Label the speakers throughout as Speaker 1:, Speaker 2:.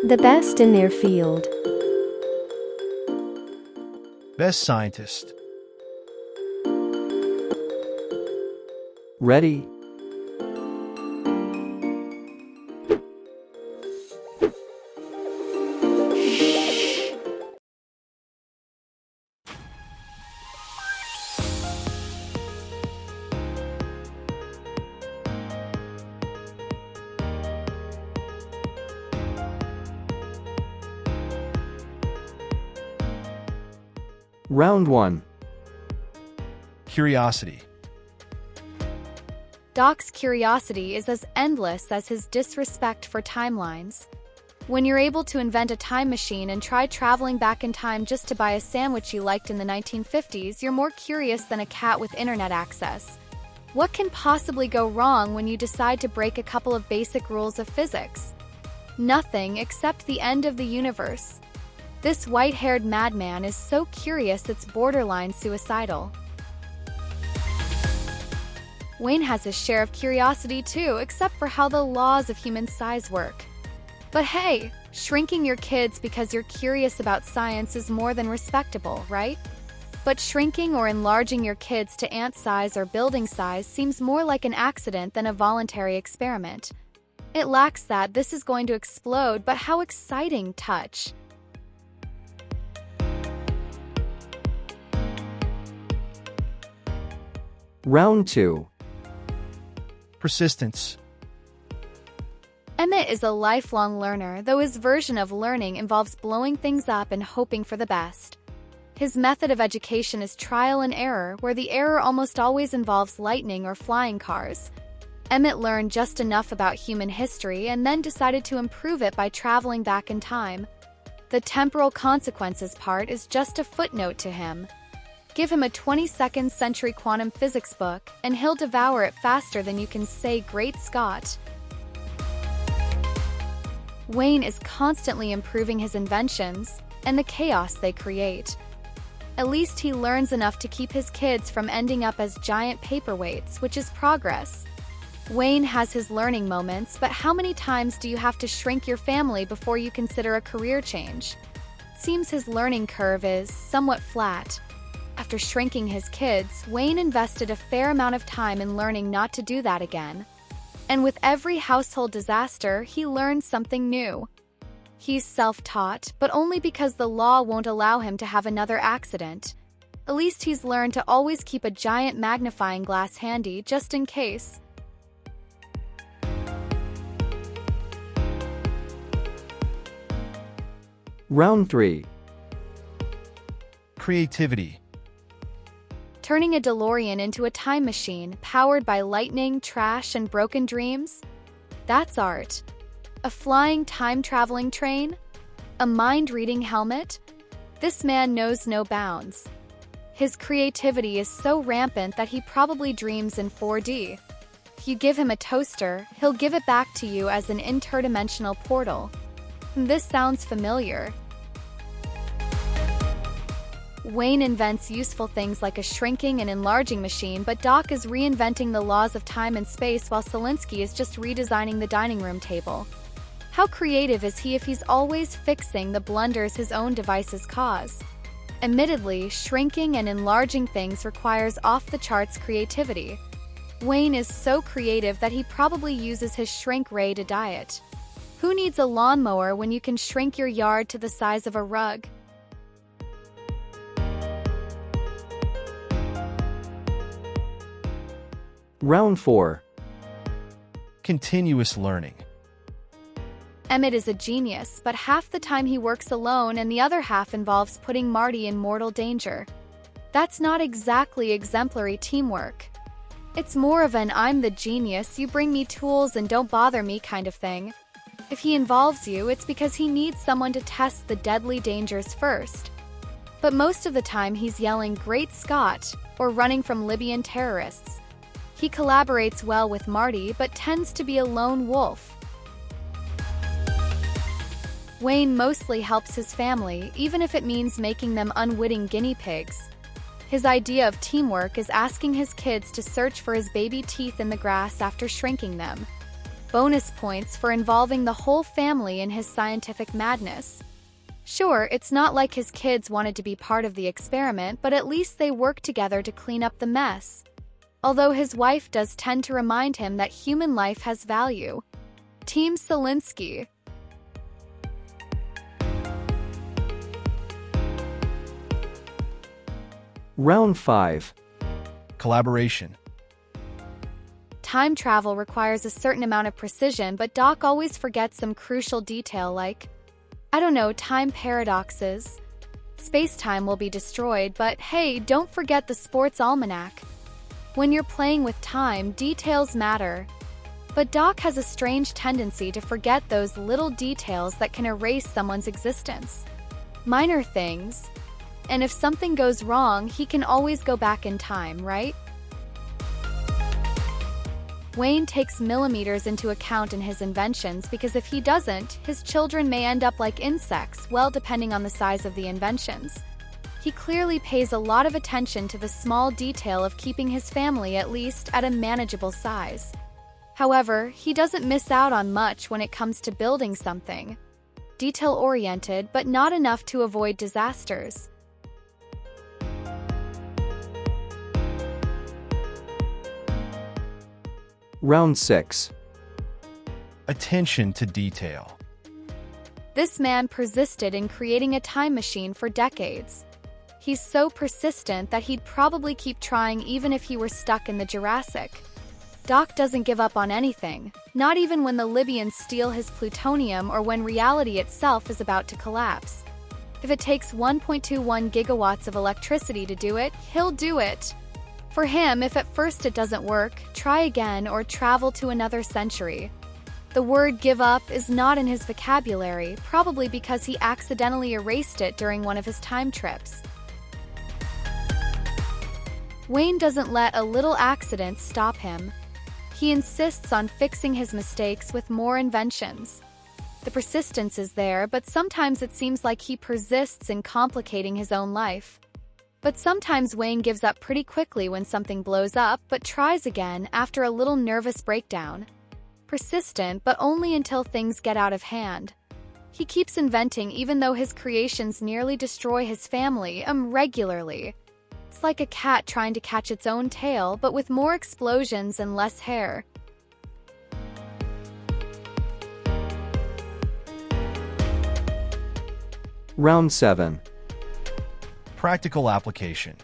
Speaker 1: The best in their field.
Speaker 2: Best scientist.
Speaker 3: Ready? Round 1.
Speaker 2: Curiosity.
Speaker 4: Doc's curiosity is as endless as his disrespect for timelines. When you're able to invent a time machine and try traveling back in time just to buy a sandwich you liked in the 1950s, you're more curious than a cat with internet access. What can possibly go wrong when you decide to break a couple of basic rules of physics? Nothing except the end of the universe. This white-haired madman is so curious it's borderline suicidal. Wayne has his share of curiosity too, except for how the laws of human size work. But hey, shrinking your kids because you're curious about science is more than respectable, right? But shrinking or enlarging your kids to ant size or building size seems more like an accident than a voluntary experiment. It lacks that "this is going to explode, but how exciting" touch.
Speaker 3: Round 2.
Speaker 2: Persistence.
Speaker 4: Emmett is a lifelong learner, though his version of learning involves blowing things up and hoping for the best. His method of education is trial and error, where the error almost always involves lightning or flying cars. Emmett learned just enough about human history and then decided to improve it by traveling back in time. The temporal consequences part is just a footnote to him. Give him a 22nd century quantum physics book, and he'll devour it faster than you can say "Great Scott." Wayne is constantly improving his inventions and the chaos they create. At least he learns enough to keep his kids from ending up as giant paperweights, which is progress. Wayne has his learning moments, but how many times do you have to shrink your family before you consider a career change? Seems his learning curve is somewhat flat. After shrinking his kids, Wayne invested a fair amount of time in learning not to do that again. And with every household disaster, he learns something new. He's self-taught, but only because the law won't allow him to have another accident. At least he's learned to always keep a giant magnifying glass handy just in case.
Speaker 3: Round 3.
Speaker 2: Creativity.
Speaker 4: Turning a DeLorean into a time machine powered by lightning, trash, and broken dreams? That's art. A flying time-traveling train? A mind-reading helmet? This man knows no bounds. His creativity is so rampant that he probably dreams in 4D. If you give him a toaster, he'll give it back to you as an interdimensional portal. This sounds familiar. Wayne invents useful things like a shrinking and enlarging machine, but Doc is reinventing the laws of time and space while Szalinski is just redesigning the dining room table. How creative is he if he's always fixing the blunders his own devices cause? Admittedly, shrinking and enlarging things requires off-the-charts creativity. Wayne is so creative that he probably uses his shrink ray to diet. Who needs a lawnmower when you can shrink your yard to the size of a rug?
Speaker 3: Round 4.
Speaker 2: Continuous learning.
Speaker 4: Emmett is a genius, but half the time he works alone and the other half involves putting Marty in mortal danger. That's not exactly exemplary teamwork. It's more of an "I'm the genius, you bring me tools and don't bother me" kind of thing. If he involves you, it's because he needs someone to test the deadly dangers first. But most of the time he's yelling "Great Scott" or running from Libyan terrorists. He collaborates well with Marty, but tends to be a lone wolf. Wayne mostly helps his family, even if it means making them unwitting guinea pigs. His idea of teamwork is asking his kids to search for his baby teeth in the grass after shrinking them. Bonus points for involving the whole family in his scientific madness. Sure, it's not like his kids wanted to be part of the experiment, but at least they worked together to clean up the mess. Although his wife does tend to remind him that human life has value. Team Szalinski.
Speaker 3: Round 5.
Speaker 2: Collaboration.
Speaker 4: Time travel requires a certain amount of precision, but Doc always forgets some crucial detail like, I don't know, time paradoxes. Space-time will be destroyed, but hey, don't forget the sports almanac. When you're playing with time, details matter. But Doc has a strange tendency to forget those little details that can erase someone's existence. Minor things. And if something goes wrong, he can always go back in time, right? Wayne takes millimeters into account in his inventions because if he doesn't, his children may end up like insects, well, depending on the size of the inventions. He clearly pays a lot of attention to the small detail of keeping his family at least at a manageable size. However, he doesn't miss out on much when it comes to building something. Detail-oriented, but not enough to avoid disasters.
Speaker 3: Round 6.
Speaker 2: Attention to detail.
Speaker 4: This man persisted in creating a time machine for decades. He's so persistent that he'd probably keep trying even if he were stuck in the Jurassic. Doc doesn't give up on anything, not even when the Libyans steal his plutonium or when reality itself is about to collapse. If it takes 1.21 gigawatts of electricity to do it, he'll do it. For him, if at first it doesn't work, try again or travel to another century. The word give up is not in his vocabulary, probably because he accidentally erased it during one of his time trips. Wayne doesn't let a little accident stop him. He insists on fixing his mistakes with more inventions. The persistence is there, but sometimes it seems like he persists in complicating his own life. But sometimes Wayne gives up pretty quickly when something blows up, but tries again after a little nervous breakdown. Persistent, but only until things get out of hand. He keeps inventing even though his creations nearly destroy his family, regularly. It's like a cat trying to catch its own tail, but with more explosions and less hair.
Speaker 3: Round 7.
Speaker 2: Practical application.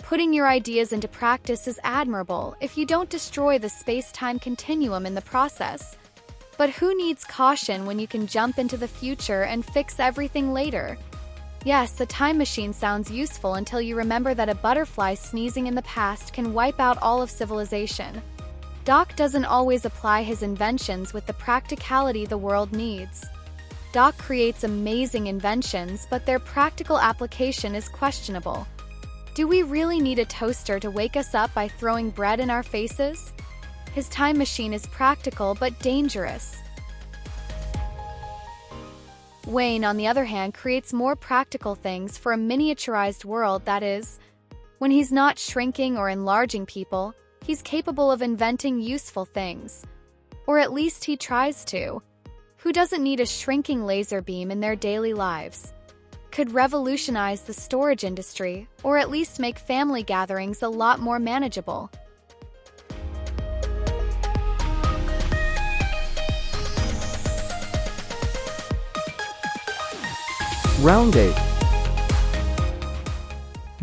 Speaker 4: Putting your ideas into practice is admirable if you don't destroy the space-time continuum in the process. But who needs caution when you can jump into the future and fix everything later? Yes, a time machine sounds useful until you remember that a butterfly sneezing in the past can wipe out all of civilization. Doc doesn't always apply his inventions with the practicality the world needs. Doc creates amazing inventions, but their practical application is questionable. Do we really need a toaster to wake us up by throwing bread in our faces? His time machine is practical but dangerous. Wayne, on the other hand, creates more practical things for a miniaturized world that is, when he's not shrinking or enlarging people, he's capable of inventing useful things. Or at least he tries to. Who doesn't need a shrinking laser beam in their daily lives? Could revolutionize the storage industry, or at least make family gatherings a lot more manageable.
Speaker 3: Round 8.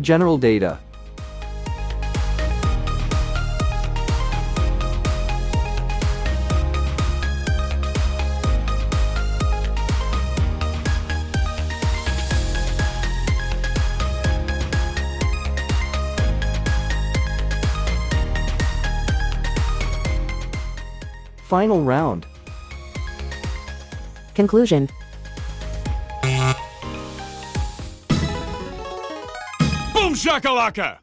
Speaker 3: General data. Final round.
Speaker 1: Conclusion.
Speaker 5: Boom shakalaka!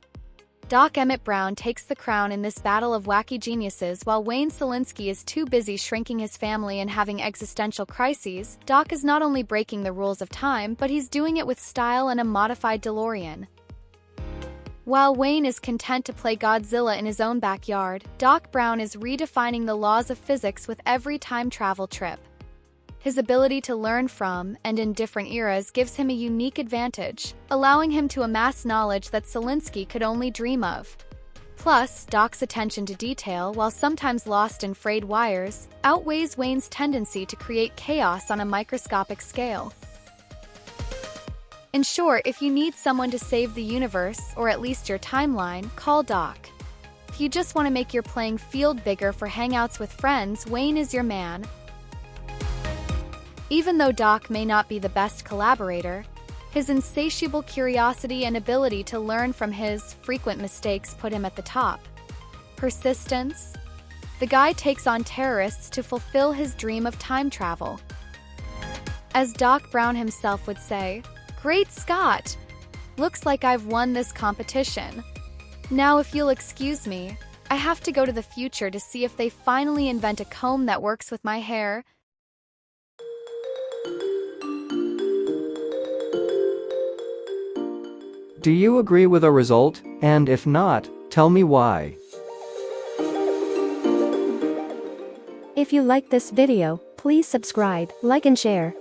Speaker 4: Doc Emmett Brown takes the crown in this battle of wacky geniuses while Wayne Szalinski is too busy shrinking his family and having existential crises. Doc is not only breaking the rules of time, but he's doing it with style and a modified DeLorean. While Wayne is content to play Godzilla in his own backyard, Doc Brown is redefining the laws of physics with every time travel trip. His ability to learn from and in different eras gives him a unique advantage, allowing him to amass knowledge that Szalinski could only dream of. Plus, Doc's attention to detail, while sometimes lost in frayed wires, outweighs Wayne's tendency to create chaos on a microscopic scale. In short, if you need someone to save the universe, or at least your timeline, call Doc. If you just want to make your playing field bigger for hangouts with friends, Wayne is your man. Even though Doc may not be the best collaborator, his insatiable curiosity and ability to learn from his frequent mistakes put him at the top. Persistence. The guy takes on terrorists to fulfill his dream of time travel. As Doc Brown himself would say, "Great Scott! Looks like I've won this competition. Now if you'll excuse me, I have to go to the future to see if they finally invent a comb that works with my hair."
Speaker 3: Do you agree with our result? And if not, tell me why.
Speaker 1: If you like this video, please subscribe, like and share.